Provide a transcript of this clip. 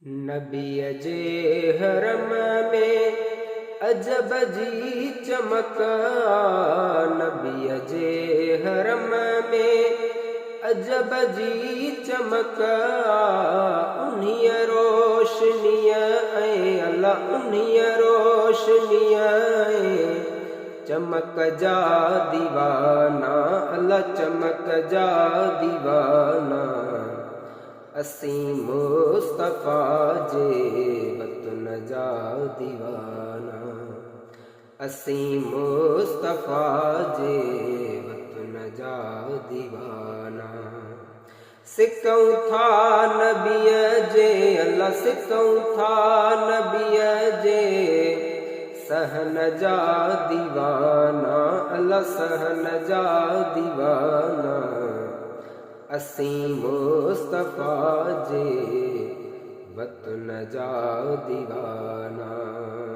नबी जे हरम में अजब जी चमक, नबी जे हरम में अजब जी चमक, उन्हीं रोशनीअ ऐं अल्लाह उन्हीं रोशनीअ ऐं चमक जा दीवाना, अल्लाह चमक जा दीवाना। असीं मुस्तफ़ा जे वतन जा दीवाना, असीं मुस्तफ़ा जे वतन जा दीवाना। सिकऊं था नबीअ जे अल्लाह, सिकऊं था नबीअ जे सहन जा दीवाना, अल्लाह सहन जा दीवाना। असीं मुस्तफ़ा जे वतन जा दीवाना।